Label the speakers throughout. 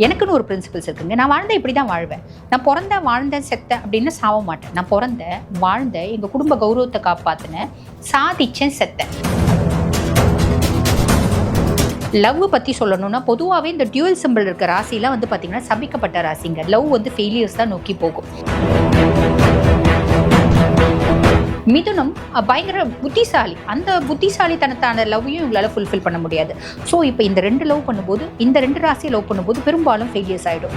Speaker 1: எனக்குன்னு ஒரு பிரின்சிபல்ஸ் இருக்குங்க. நான் வாழ்ந்த இப்படி தான் வாழ்வேன். நான் பிறந்தேன், வாழ்ந்தேன், செத்தேன் அப்படின்னு சாவ மாட்டேன். நான் பிறந்தேன், வாழ்ந்தேன், எங்கள் குடும்ப கௌரவத்தை காப்பாற்றினேன், சாதிச்சேன், செத்தேன். லவ் பற்றி சொல்லணும்னா பொதுவாகவே இந்த டியூவல் சிம்பிள் இருக்க ராசிலாம் வந்து பார்த்தீங்கன்னா சபிக்கப்பட்ட ராசிங்க. லவ் வந்து ஃபெயிலியர்ஸ் தான் நோக்கி போகும். மிதுனம் பயங்கர புத்திசாலி. அந்த புத்திசாலித்தனத்தான லவ்வையும் இவங்களால ஃபுல்ஃபில் பண்ண முடியாது. ஸோ இப்போ இந்த 2 லவ் பண்ணும்போது, இந்த 2 ராசியை லவ் பண்ணும்போது பெரும்பாலும் ஃபெயிலியர்ஸ் ஆகிடும்.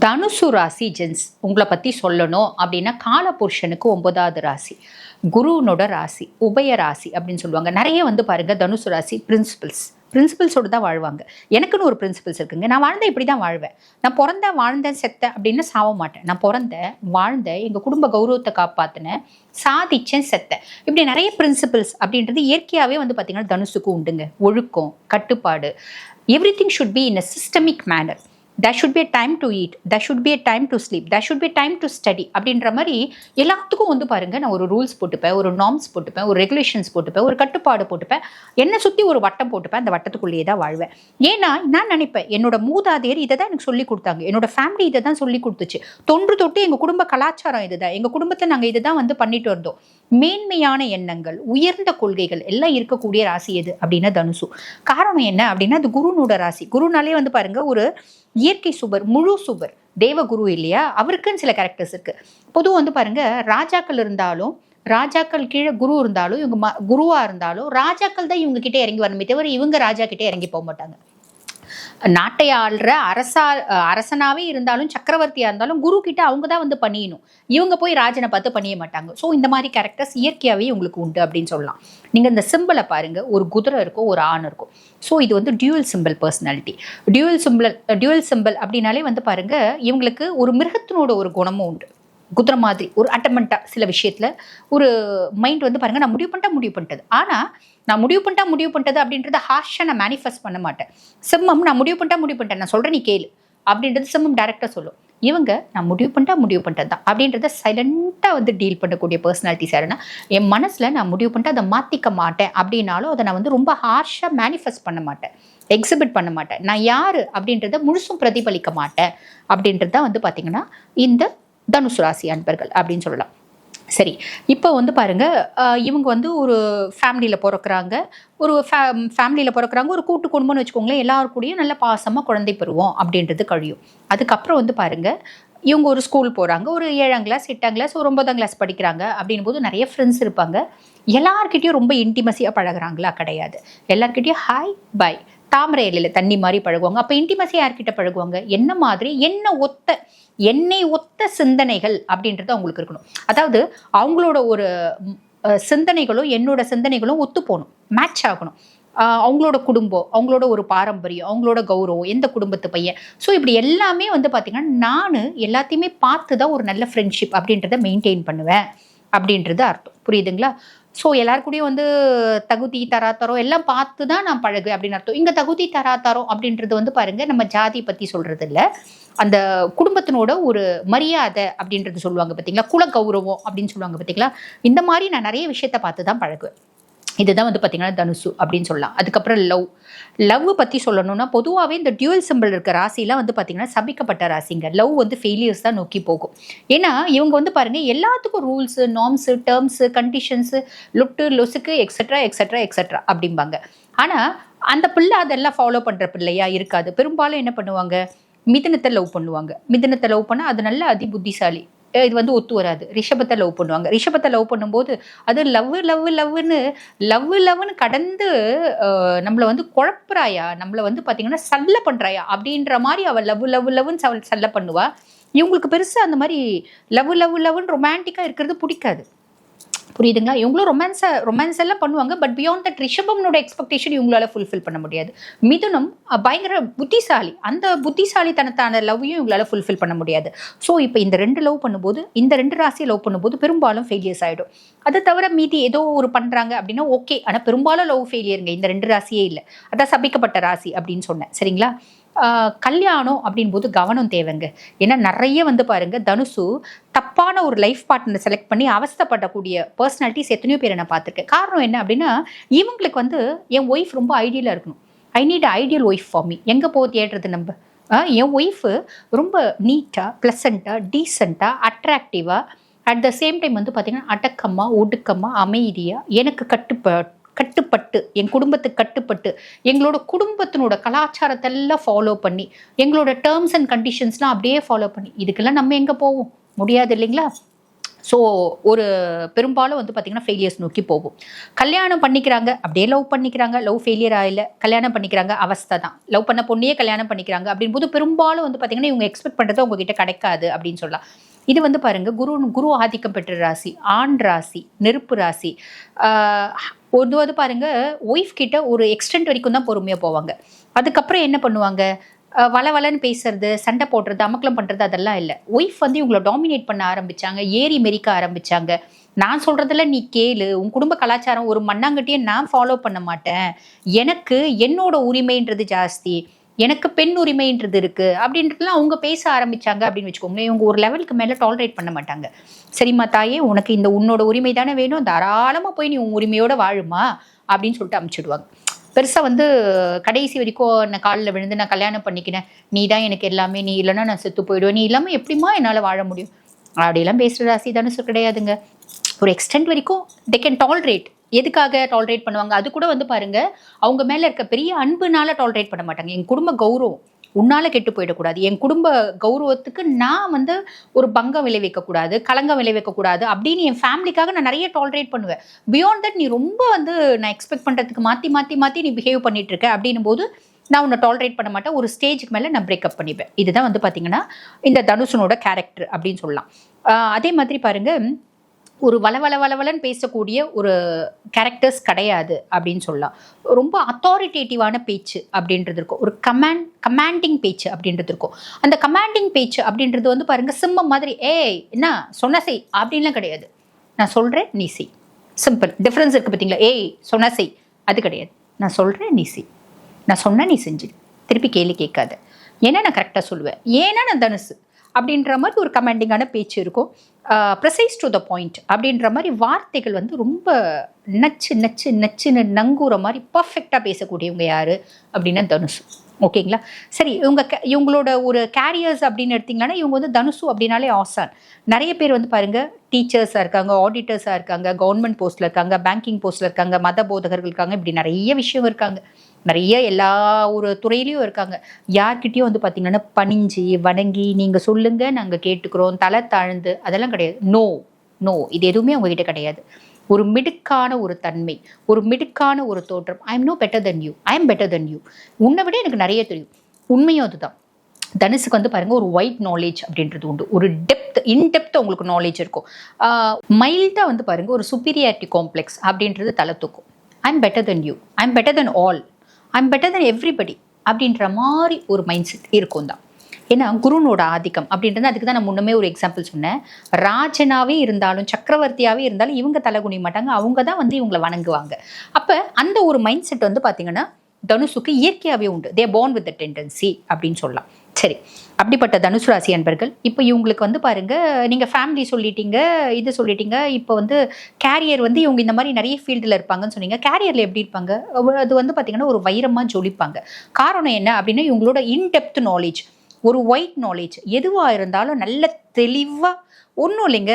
Speaker 1: தனுசு ராசி ஜென்ஸ் உங்களை பற்றி சொல்லணும் அப்படின்னா காலபுருஷனுக்கு 9வது ராசி, குருனோட ராசி, உபய ராசி அப்படின்னு சொல்லுவாங்க. நிறைய வந்து பாருங்க தனுசு ராசி பிரின்சிபல்ஸோடு தான் வாழ்வாங்க. எனக்குன்னு ஒரு பிரின்சிபல்ஸ் இருக்குங்க. நான் வாழ்ந்தேன் இப்படி தான் வாழ்வேன். நான் பிறந்தேன், வாழ்ந்தேன், செத்தேன் அப்படின்னு சாவ மாட்டேன். நான் பிறந்தேன், வாழ்ந்தேன், எங்கள் குடும்ப கௌரவத்தை காப்பாற்றினேன், சாதிச்சேன், செத்தேன். இப்படி நிறைய பிரின்சிபல்ஸ் அப்படின்றது இயற்கையாகவே வந்து பார்த்தீங்கன்னா தனுசுக்கு உண்டுங்க. ஒழுக்கம், கட்டுப்பாடு, everything should be in a systemic manner. there should be a time to eat, there should be a time to sleep, there should be a time to study அப்படின்ற மாதிரி எல்லாத்துக்கும் வந்து பாருங்க நான் ஒரு ரூல்ஸ் போட்டுப்பேன், ஒரு நார்ம்ஸ் போட்டுப்பேன், ஒரு ரெகுலேஷன்ஸ் போட்டுப்பேன், ஒரு கட்டுப்பாடு போட்டுப்பேன், என்னை சுற்றி ஒரு வட்டம் போட்டுப்பேன். அந்த வட்டத்துக்குள்ளேயே தான் வாழ்வேன். ஏன்னா நான் நினைப்பேன் என்னோட மூதாதையர் இதை தான் எனக்கு சொல்லி கொடுத்தாங்க, என்னோட ஃபேமிலி இதை தான் சொல்லி கொடுத்துச்சு, தொன்று தொட்டு எங்கள் குடும்ப கலாச்சாரம் இதுதான், எங்கள் குடும்பத்தில் நாங்கள் இதை தான் வந்து பண்ணிட்டு வந்தோம். மேன்மையான எண்ணங்கள், உயர்ந்த கொள்கைகள் எல்லாம் இருக்கக்கூடிய ராசி எது அப்படின்னா தனுசு. காரணம் என்ன அப்படின்னா அது குருனோட ராசி. குருனாலே வந்து பாருங்க ஒரு இயற்கை சுபர், முழு சுபர், தேவகுரு இல்லையா, அவருக்குன்னு சில கேரக்டர்ஸ் இருக்கு. பொதுவாக வந்து பாருங்க ராஜாக்கள் இருந்தாலும், ராஜாக்கள் கீழே குரு இருந்தாலும், இவங்க குருவா இருந்தாலும் ராஜாக்கள் தான் இவங்க கிட்டே இறங்கி வரணுமே தவிர இவங்க ராஜா கிட்டே இறங்கி போக மாட்டாங்க. நாட்டை ஆள்ற அரசனாவே இருந்தாலும், சக்கரவர்த்தியா இருந்தாலும் குரு கிட்ட அவங்க தான் வந்து பண்ணியணும். இவங்க போய் ராஜனை பார்த்து பண்ணிய மாட்டாங்க. ஸோ இந்த மாதிரி கேரக்டர்ஸ் இயற்கையாகவே உங்களுக்கு உண்டு அப்படின்னு சொல்லலாம். நீங்கள் இந்த சிம்பிளை பாருங்க, ஒரு குதிரை இருக்கும், ஒரு ஆண் இருக்கும். ஸோ இது வந்து dual simple personality. Dual simple அப்படின்னாலே வந்து பாருங்க இவங்களுக்கு ஒரு மிருகத்தினோட ஒரு குணமும் உண்டு. குதிரை மாதிரி ஒரு அட்டமெண்ட்டா சில விஷயத்துல ஒரு மைண்ட் வந்து பாருங்க நான் முடிவு பண்ணிட்டது. ஆனால் நான் முடிவு பண்ணிட்டது அப்படின்றத ஹார்ஷாக நான் மேனிஃபெஸ்ட் பண்ண மாட்டேன். சிம்மம் நான் முடிவு பண்ணிட்டேன், நான் சொல்கிறேன் நீ கேளு அப்படின்றது சிம்மம் டேரக்டாக சொல்லும். இவங்க நான் முடிவு பண்ணிட்டது தான் அப்படின்றத சைலண்ட்டாக வந்து டீல் பண்ணக்கூடிய பர்சனாலிட்டிஸ் யாருன்னா, என் மனசில் நான் முடிவு பண்ணிட்டு அதை மாற்றிக்க மாட்டேன் அப்படின்னாலும் அதை நான் வந்து ரொம்ப ஹார்ஷாக மேனிஃபெஸ்ட் பண்ண மாட்டேன், எக்ஸிபிட் பண்ண மாட்டேன். நான் யார் அப்படின்றத முழுசும் பிரதிபலிக்க மாட்டேன் அப்படின்றது தான் வந்து பார்த்திங்கன்னா இந்த தனுசு ராசி அன்பர்கள் அப்படின்னு சொல்லலாம். சரி, இப்போ வந்து பாருங்க இவங்க வந்து ஒரு ஃபேமிலியில் பிறக்கிறாங்க, ஒரு கூட்டு குடும்பம்னு வச்சுக்கோங்களேன். எல்லாருக்கூடையும் நல்ல பாசமாக குழந்தை பெறுவோம் அப்படின்றது கழியும். அதுக்கப்புறம் வந்து பாருங்க இவங்க ஒரு ஸ்கூல் போகிறாங்க, ஒரு 7ஆம் கிளாஸ் 8ஆம் கிளாஸ் ஒரு 9ஆம் கிளாஸ் படிக்கிறாங்க. அப்படின் போது நிறைய ஃப்ரெண்ட்ஸ் இருப்பாங்க. எல்லார்கிட்டையும் ரொம்ப இன்டிமசியாக பழகுறாங்களா? கிடையாது. எல்லார்கிட்டையும் ஹாய் பாய், தாமரை இலையில் தண்ணி மாதிரி பழகுவாங்க. அப்போ இன்டிமசி யார்கிட்ட பழகுவாங்க? என்ன மாதிரி என்னை ஒத்த சிந்தனைகள் அப்படின்றது அவங்களுக்கு இருக்கணும். அதாவது அவங்களோட ஒரு சிந்தனைகளும் என்னோட சிந்தனைகளும் ஒத்து போகணும், மேட்ச் ஆகணும். அவங்களோட குடும்பம், அவங்களோட ஒரு பாரம்பரியம், அவங்களோட கௌரவம், எந்த குடும்பத்து பையன், ஸோ இப்படி எல்லாமே வந்து பார்த்திங்கன்னா நான் எல்லாத்தையுமே பார்த்து தான் ஒரு நல்ல ஃப்ரெண்ட்ஷிப் அப்படின்றத மெயின்டைன் பண்ணுவேன் அப்படின்றது அர்த்தம். புரியுதுங்களா? ஸோ எல்லாருக்கூடையும் வந்து தகுதி தராத்தரம் எல்லாம் பார்த்து தான் நான் பழகுவேன் அப்படின்னு அர்த்தம். இங்கே தகுதி தராத்தரம் அப்படின்றது வந்து பாருங்கள் நம்ம ஜாதி பற்றி சொல்கிறது இல்லை, அந்த குடும்பத்தினோட ஒரு மரியாதை அப்படின்றது சொல்லுவாங்க பார்த்தீங்களா, குல கௌரவம் அப்படின்னு சொல்லுவாங்க பார்த்தீங்களா. இந்த மாதிரி நான் நிறைய விஷயத்தை பார்த்து தான் பழகுவேன். இதுதான் வந்து பார்த்தீங்கன்னா தனுசு அப்படின்னு சொல்லலாம். அதுக்கப்புறம் லவ் பற்றி சொல்லணும்னா பொதுவாகவே இந்த டியூவல் சிம்பிள் இருக்க ராசிலாம் வந்து பார்த்தீங்கன்னா சபிக்கப்பட்ட ராசிங்க. லவ் வந்து ஃபெயிலியர்ஸ் தான் நோக்கி போகும். ஏன்னா இவங்க வந்து பாருங்கள் எல்லாத்துக்கும் ரூல்ஸு, நார்ம்ஸு, டேர்ம்ஸு, கண்டிஷன்ஸு, லுட்டு லொசுக்கு எக்ஸட்ரா எக்ஸட்ரா எக்ஸட்ரா அப்படிம்பாங்க. ஆனால் அந்த பிள்ளை அதெல்லாம் ஃபாலோ பண்ணுற பிள்ளையா இருக்காது. பெரும்பாலும் என்ன பண்ணுவாங்க, மிதுனத்தை லவ் பண்ணுவாங்க. மிதுனத்தை லவ் பண்ணால் அது நல்ல அதி புத்திசாலி, இது வந்து ஒத்து வராது. ரிஷபத்தை லவ் பண்ணுவாங்க. ரிஷபத்தை லவ் பண்ணும்போது அது லவ்னு கடந்து நம்மளை வந்து குழப்புறாயா, நம்மளை வந்து பார்த்தீங்கன்னா சல்ல பண்ணுறாயா அப்படின்ற மாதிரி அவள் லவ்னு சல்ல பண்ணுவா. இவங்களுக்கு பெருசாக அந்த மாதிரி லவ்னு ரொமான்டிக்காக இருக்கிறது பிடிக்காது. புரியுதுங்களா? இவங்களும் ரொமான்ஸ் எல்லாம் பண்ணுவாங்க. பட் பியாண்ட் தட் ரிஷபம்னோட எக்ஸ்பெக்டேஷன் இவங்களால ஃபுல்ஃபில் பண்ண முடியாது. மிதுனம் பயங்கர புத்திசாலி. அந்த புத்திசாலித்தனத்தான லவ்வையும் இவங்களால ஃபுல்ஃபில் பண்ண முடியாது. ஸோ இப்போ இந்த 2 லவ் பண்ணும்போது, இந்த 2 ராசியை லவ் பண்ணும்போது பெரும்பாலும் ஃபெயிலியர்ஸ் ஆகிடும். அதை தவிர மீதி ஏதோ ஒரு பண்ணுறாங்க அப்படின்னா ஓகே. ஆனால் பெரும்பாலும் லவ் ஃபெயிலியருங்க இந்த 2 ராசியே இல்லை. அதான் சபிக்கப்பட்ட ராசி அப்படின்னு சொன்னேன். சரிங்களா? கல்யாணம் அப்படின்போது கவனம் தேவைங்க. ஏன்னா நிறைய வந்து பாருங்க தனுசு தப்பான ஒரு லைஃப் பார்ட்னர் செலக்ட் பண்ணி அவஸ்தப்படக்கூடிய பர்சனாலிட்டிஸ் எத்தனையோ பேரை நான் பார்த்துருக்கேன். காரணம் என்ன அப்படின்னா, இவங்களுக்கு வந்து என் ஒய்ஃப் ரொம்ப ஐடியலாக இருக்கணும். I need ideal wife for me. எங்கே போக தேடுறது நம்ம? என் ஒய்ஃபு ரொம்ப நீட்டாக, ப்ளசண்ட்டாக, டீசெண்டாக, அட்ராக்டிவாக, அட் த சேம் டைம் வந்து பார்த்திங்கன்னா அடக்கமாக, ஒடுக்கமாக, அமைதியாக, எனக்கு கட்டுப்பட்டு, என் குடும்பத்துக்கு கட்டுப்பட்டு, எங்களோட குடும்பத்தினோட கலாச்சாரத்தை எல்லாம் ஃபாலோ பண்ணி, எங்களோட டேர்ம்ஸ் அண்ட் கண்டிஷன்ஸ்லாம் அப்படியே ஃபாலோ பண்ணி, இதுக்கெல்லாம் நம்ம எங்கே போவோம்? முடியாது இல்லைங்களா? ஸோ ஒரு பெரும்பாலும் வந்து பார்த்திங்கன்னா ஃபெயிலியர்ஸ் நோக்கி போகும். கல்யாணம் பண்ணிக்கிறாங்க, அப்படியே லவ் பண்ணிக்கிறாங்க, லவ் ஃபெயிலியர் ஆகல, கல்யாணம் பண்ணிக்கிறாங்க, அவஸ்தை தான். லவ் பண்ண பொண்ணையே கல்யாணம் பண்ணிக்கிறாங்க அப்படின்போது பெரும்பாலும் வந்து பார்த்திங்கன்னா இவங்க எக்ஸ்பெக்ட் பண்ணுறது உங்ககிட்ட கிடைக்காது அப்படின்னு சொல்லலாம். இது வந்து பாருங்க குரு ஆதிக்கம் பெற்ற ராசி, ஆண் ராசி, நெருப்பு ராசி. வந்து பாருங்க ஒய்ஃப் கிட்ட ஒரு எக்ஸ்டென்ட் வரைக்கும் தான் பொறுமையாக போவாங்க. அதுக்கப்புறம் என்ன பண்ணுவாங்க? வளன்னு பேசுறது, சண்டை போடுறது, அமக்கலம் பண்ணுறது அதெல்லாம் இல்லை. ஒய்ஃப் வந்து இவங்களை டாமினேட் பண்ண ஆரம்பிச்சாங்க, ஏறி மெரிக்க ஆரம்பிச்சாங்க. நான் சொல்றதெல்லாம் நீ கேளு, உன் குடும்ப கலாச்சாரம் ஒரு மண்ணாங்கட்டியே நான் ஃபாலோ பண்ண மாட்டேன், எனக்கு என்னோட உரிமைன்றது ஜாஸ்தி, எனக்கு பெண் உரிமைன்றது இருக்கு அப்படின்றதுலாம் அவங்க பேச ஆரம்பிச்சாங்க அப்படின்னு வச்சுக்கோங்களேன். இவங்க ஒரு லெவலுக்கு மேலே டாலரேட் பண்ண மாட்டாங்க. சரிம்மா தாயே, உனக்கு இந்த உன்னோட உரிமை தானே வேணும், தாராளமாக போய் நீ உன் உரிமையோட வாழுமா அப்படின்னு சொல்லிட்டு அமுச்சிடுவாங்க. பெருசாக வந்து கடைசி வரைக்கும் நான் காலில் விழுந்து நான் கல்யாணம் பண்ணிக்கினேன், நீ தான் எனக்கு எல்லாமே, நீ இல்லைன்னா நான் செத்து போயிடுவேன், நீ இல்லாமல் எப்படிமா என்னால் வாழ முடியும் அப்படிலாம் பேசுகிற ராசி தனுசு கிடையாதுங்க. ஒரு எக்ஸ்டென்ட் வரைக்கும் தே கேன் டாலரேட். எதுக்காக டாலரேட் பண்ணுவாங்க? அது கூட வந்து பாருங்க அவங்க மேலே இருக்க பெரிய அன்புனால டாலரேட் பண்ண மாட்டாங்க. என் குடும்ப கௌரவம் உன்னால கெட்டு போயிடக்கூடாது, என் குடும்ப கௌரவத்துக்கு நான் வந்து ஒரு பங்கம் விளைவிக்கக்கூடாது, களங்கம் விளைவிக்கக்கூடாது அப்படின்னு என் ஃபேமிலிக்காக நான் நிறைய டாலரேட் பண்ணுவேன். பியாண்ட் தட் நீ ரொம்ப வந்து நான் எக்ஸ்பெக்ட் பண்ணுறதுக்கு மாற்றி நீ பிஹேவ் பண்ணிட்டு இருக்க அப்படின்னும் போது நான் உன்னை டாலரேட் பண்ண மாட்டேன். ஒரு ஸ்டேஜுக்கு மேலே நான் பிரேக்கப் பண்ணிப்பேன். இதுதான் வந்து பார்த்தீங்கன்னா இந்த தனுசனோட கேரக்டர் அப்படின்னு சொல்லலாம். அதே மாதிரி பாருங்க ஒரு வளவளன்னு பேசக்கூடிய ஒரு கேரக்டர்ஸ் கிடையாது அப்படின்னு சொல்லலாம். ரொம்ப அத்தாரிட்டேட்டிவான பேச்சு அப்படின்றது இருக்கும், ஒரு கமாண்டிங் பேச்சு அப்படின்றது இருக்கும். அந்த கமாண்டிங் பேச்சு அப்படின்றது வந்து பாருங்க சிம்மம் மாதிரி, ஏய் என்ன சொன்ன செய் அப்படின்லாம் கிடையாது. நான் சொல்கிறேன் நீ செய், சிம்பிள். டிஃப்ரென்ஸ் இருக்குது பார்த்தீங்களா? ஏய் சொன்ன செய் அது கிடையாது. நான் சொல்கிறேன் நீ செய், நான் சொன்ன நீ செஞ்சு, திருப்பி கேள்வி கேட்காத, ஏன்னா நான் கரெக்டாக சொல்லுவேன், ஏன்னா நான் தனுசு அப்படின்ற மாதிரி ஒரு கமாண்டிங்கான பேச்சு இருக்கும். ப்ரெசைஸ் டு த பாயிண்ட் அப்படின்ற மாதிரி வார்த்தைகள் வந்து ரொம்ப நச்சுன்னு நங்கூற மாதிரி பர்ஃபெக்டாக பேசக்கூடியவங்க யார் அப்படின்னா தனுசு. ஓகேங்களா? சரி, இவங்களோட ஒரு கேரியர்ஸ் அப்படின்னு எடுத்திங்கன்னா இவங்க வந்து தனுசு அப்படின்னாலே ஆசான். நிறைய பேர் வந்து பாருங்கள் டீச்சர்ஸாக இருக்காங்க, ஆடிட்டர்ஸாக இருக்காங்க, கவர்மெண்ட் போஸ்ட்டில் இருக்காங்க, பேங்கிங் போஸ்ட்டில் இருக்காங்க, மத போதகர்கள் இருக்காங்க, இப்படி நிறைய விஷயம் இருக்காங்க. நிறைய எல்லா ஒரு துறையிலையும் இருக்காங்க. யார்கிட்டையும் வந்து பார்த்திங்கன்னா பணிஞ்சு வணங்கி நீங்கள் சொல்லுங்கள் நாங்கள் கேட்டுக்கிறோம், தலை தாழ்ந்து அதெல்லாம் கிடையாது. நோ இது எதுவுமே அவங்ககிட்ட கிடையாது. ஒரு மிடுக்கான ஒரு தன்மை, ஒரு மிடுக்கான ஒரு தோற்றம். I am no better than you, I am better than you, உன்னை விட எனக்கு நிறைய தெரியும். உண்மையும் அதுதான். தனுசுக்கு வந்து பாருங்கள் ஒரு ஒயிட் நாலேஜ் அப்படின்றது உண்டு, ஒரு இன்டெப்த் உங்களுக்கு நாலேஜ் இருக்கும். மைல்டாக வந்து பாருங்கள் ஒரு சுப்பீரியாரிட்டி காம்ப்ளெக்ஸ் அப்படின்றது தலை தூக்கும். ஐ am better than you, I am better then all, I am better then everybody அப்படின்ற மாதிரி ஒரு மைண்ட் செட் இருக்கும் தான். ஏன்னா குருனோட ஆதிக்கம் அப்படின்றது, அதுக்கு தான் நான் முன்னமே ஒரு எக்ஸாம்பிள் சொன்னேன். ராஜனாவே இருந்தாலும் சக்கரவர்த்தியாகவே இருந்தாலும் இவங்க தலை குனிய மாட்டாங்க, அவங்க தான் வந்து இவங்களை வணங்குவாங்க. அப்போ அந்த ஒரு மைண்ட் செட் வந்து பார்த்தீங்கன்னா தனுசுக்கு இயற்கையாகவே உண்டு. தே பார்ன் வித் த டெண்டன்சி அப்படின்னு சொல்லலாம். சரி, அப்படிப்பட்ட தனுசு ராசி அன்பர்கள், இப்போ இவங்களுக்கு வந்து பாருங்க நீங்கள் ஃபேமிலி சொல்லிட்டீங்க, இது சொல்லிட்டீங்க, இப்போ வந்து கேரியர் வந்து இவங்க இந்த மாதிரி நிறைய ஃபீல்டில் இருப்பாங்கன்னு சொன்னீங்க. கேரியரில் எப்படி இருப்பாங்க? அது வந்து பார்த்தீங்கன்னா ஒரு வைரமாக ஜொலிப்பாங்க. காரணம் என்ன அப்படின்னா இவங்களோட இன்டெப்த் நாலேஜ், ஒரு ஒயிட் நாலேஜ். எதுவாக இருந்தாலும் நல்ல தெளிவாக, ஒன்றும் இல்லைங்க,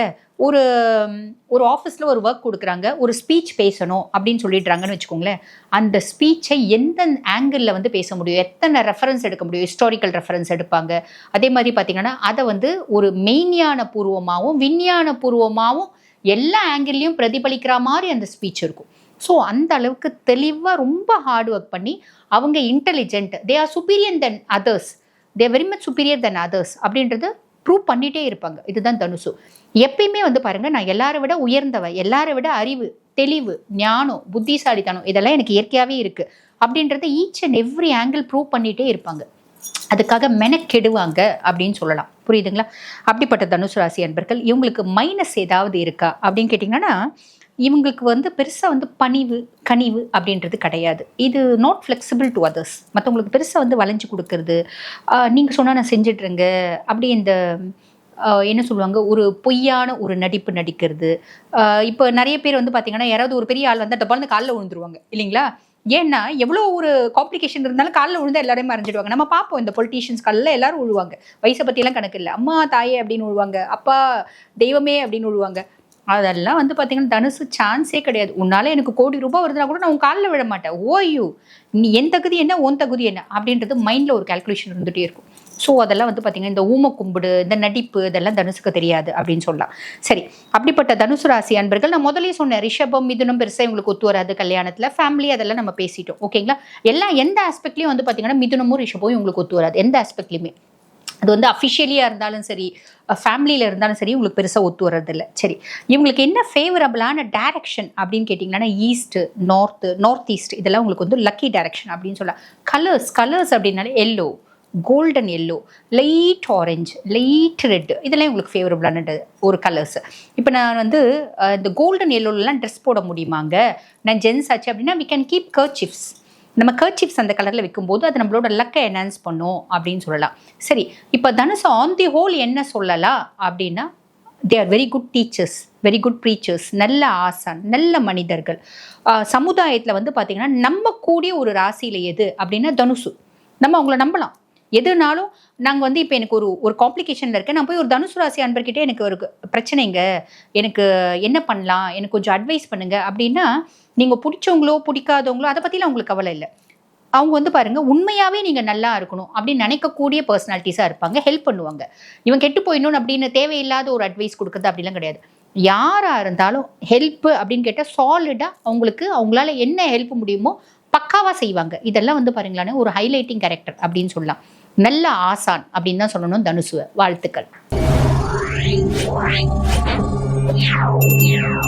Speaker 1: ஒரு ஆஃபீஸில் ஒரு ஒர்க் கொடுக்குறாங்க, ஒரு ஸ்பீச் பேசணும் அப்படின்னு சொல்லிடுறாங்கன்னு வச்சுக்கோங்களேன். அந்த ஸ்பீச்சை எந்த ஆங்கிளில் வந்து பேச முடியும், எத்தனை ரெஃபரன்ஸ் எடுக்க முடியும், ஹிஸ்டாரிக்கல் ரெஃபரன்ஸ் எடுப்பாங்க. அதே மாதிரி பார்த்திங்கன்னா அதை வந்து ஒரு மெய்ஞான பூர்வமாகவும் விஞ்ஞான பூர்வமாகவும் எல்லா ஆங்கிள்லையும் பிரதிபலிக்கிற மாதிரி அந்த ஸ்பீச் இருக்கும். ஸோ அந்த அளவுக்கு தெளிவாக ரொம்ப ஹார்ட் ஒர்க் பண்ணி அவங்க intelligent, they are superior then others, they very much superior then others அப்படின்றது ப்ரூவ் பண்ணிகிட்டே இருப்பாங்க. இதுதான் தனுசு. எப்பயுமே வந்து பாருங்கள் நான் எல்லாரை விட உயர்ந்தவன், எல்லாரை விட அறிவு, தெளிவு, ஞானம், புத்திசாலித்தனம் இதெல்லாம் எனக்கு இயற்கையாகவே இருக்குது அப்படின்றத each and every angle prove பண்ணிகிட்டே இருப்பாங்க. அதுக்காக மெனக்கெடுவாங்க அப்படின்னு சொல்லலாம். புரியுதுங்களா? அப்படிப்பட்ட தனுசு ராசி அன்பர்கள், இவங்களுக்கு மைனஸ் ஏதாவது இருக்கா அப்படின்னு கேட்டிங்கன்னா இவங்களுக்கு வந்து பெருசாக வந்து பணிவு, கனிவு அப்படின்றது கிடையாது. இது நாட் ஃப்ளெக்சிபிள் டு அதர்ஸ். மற்றவங்களுக்கு பெருசாக வந்து வளைஞ்சு கொடுக்கறது, நீங்கள் சொன்னால் நான் செஞ்சிட்ருங்க அப்படி இந்த என்ன சொல்லுவாங்க, ஒரு பொய்யான ஒரு நடிப்பு நடிக்கிறது. இப்போ நிறைய பேர் வந்து பார்த்தீங்கன்னா, யாராவது ஒரு பெரிய ஆள் வந்து டப்பால்னு காலில் விழுந்துருவாங்க இல்லைங்களா? ஏன்னா எவ்வளோ ஒரு காம்ப்ளிகேஷன் இருந்தாலும் காலில் விழுந்தா எல்லாரையும் மறைஞ்சிடுவாங்க. நம்ம பார்ப்போம் இந்த பொலிட்டீஷியன்ஸ் காலில் எல்லாரும் விழுவாங்க. வயசை பற்றியெல்லாம் கணக்கு இல்லை. அம்மா தாயே அப்படின்னு விழுவாங்க, அப்பா தெய்வமே அப்படின்னு விழுவாங்க. அதெல்லாம் வந்து பார்த்தீங்கன்னா தனுசு சான்ஸே கிடையாது. உன்னால எனக்கு கோடி ரூபாய் வருதுன்னா கூட நான் உன் காலில் விழ மாட்டேன். ஓய்யூ நீ என் தகுதி என்ன உன் தகுதி என்ன அப்படின்றது மைண்டில் ஒரு கால்குலேஷன் இருந்துகிட்டே இருக்கும். ஸோ அதெல்லாம் வந்து பார்த்தீங்கன்னா இந்த ஊம கும்பிடு, இந்த நடிப்பு, இதெல்லாம் தனுசுக்கு தெரியாது அப்படின்னு சொல்லலாம். சரி, அப்படிப்பட்ட தனுசு ராசி அன்பர்கள், நான் முதலே சொன்னேன், ரிஷபம் மிதுனம் பெருசாக இவங்களுக்கு ஒத்து வராது கல்யாணத்தில். ஃபேமிலி அதெல்லாம் நம்ம பேசிட்டோம் ஓகேங்களா. எந்த ஆஸ்பெக்ட்லையும் வந்து பார்த்தீங்கன்னா மிதுனமும் ரிஷபமும் இவங்களுக்கு ஒத்து வராது. எந்த ஆஸ்பெக்ட்லையுமே அது வந்து அஃபிஷியலியாக இருந்தாலும் சரி, ஃபேமிலியில் இருந்தாலும் சரி, உங்களுக்கு பெருசாக ஒத்து வர்றதில்லை. சரி, இவங்களுக்கு என்ன ஃபேவரபிளான டைரக்ஷன் அப்படின்னு கேட்டிங்கன்னா ஈஸ்ட்டு, நார்த் ஈஸ்ட், இதெல்லாம் உங்களுக்கு வந்து லக்கி டைரக்ஷன் அப்படின்னு சொல்லலாம். கலர்ஸ் அப்படின்னாலே yellow, golden yellow, light orange, light red, இதெல்லாம் உங்களுக்கு ஃபேவரபிளான ஒரு கலர்ஸ். இப்போ நான் வந்து இந்த கோல்டன் எல்லோலாம் ட்ரெஸ் போட முடியுமாங்க? நான் ஜென்ஸ் ஆச்சு அப்படின்னா வி கேன் கீப் கர்ச்சிப்ஸ். நம்ம கர்ச்சிப்ஸ் அந்த கலரில் வைக்கும்போது அது நம்மளோட லக்கை என்ஹான்ஸ் பண்ணும் அப்படின்னு சொல்லலாம். சரி, இப்போ தனுசு ஆன் தி ஹோல் என்ன சொல்லலாம் அப்படின்னா, they are very good teachers, very good preachers, நல்ல ஆசான், நல்ல மனிதர்கள். சமுதாயத்தில் வந்து பார்த்திங்கன்னா நம்ம கூடிய ஒரு ராசியில் எது அப்படின்னா தனுசு. நம்ம அவங்கள நம்பலாம். எதுனாலும் நாங்கள் வந்து இப்போ எனக்கு ஒரு காம்ப்ளிகேஷனில் இருக்கேன், நான் போய் ஒரு தனுசு ராசி அன்பர்கிட்டே எனக்கு ஒரு பிரச்சனைங்க, எனக்கு என்ன பண்ணலாம், எனக்கு கொஞ்சம் அட்வைஸ் பண்ணுங்க அப்படின்னா, நீங்கள் பிடிச்சவங்களோ பிடிக்காதவங்களோ அதை பற்றிலாம் அவங்களுக்கு கவலை இல்லை. அவங்க வந்து பாருங்கள், உண்மையாகவே நீங்கள் நல்லா இருக்கணும் அப்படின்னு நினைக்கக்கூடிய பர்சனாலிட்டிஸாக இருப்பாங்க, ஹெல்ப் பண்ணுவாங்க. இவன் கெட்டு போயிடணும் அப்படின்னு தேவையில்லாத ஒரு அட்வைஸ் கொடுக்குறது அப்படிலாம் கிடையாது. யாராக இருந்தாலும் ஹெல்ப்பு அப்படின்னு கேட்டால் சாலிடாக அவங்களால என்ன ஹெல்ப் முடியுமோ பக்காவாக செய்வாங்க. இதெல்லாம் வந்து பாருங்களானே ஒரு ஹைலைட்டிங் கேரக்டர் அப்படின்னு சொல்லலாம். நல்ல ஆசான் அப்படின்னு தான் சொல்லணும் தனுசுவை. வாழ்த்துக்கள்.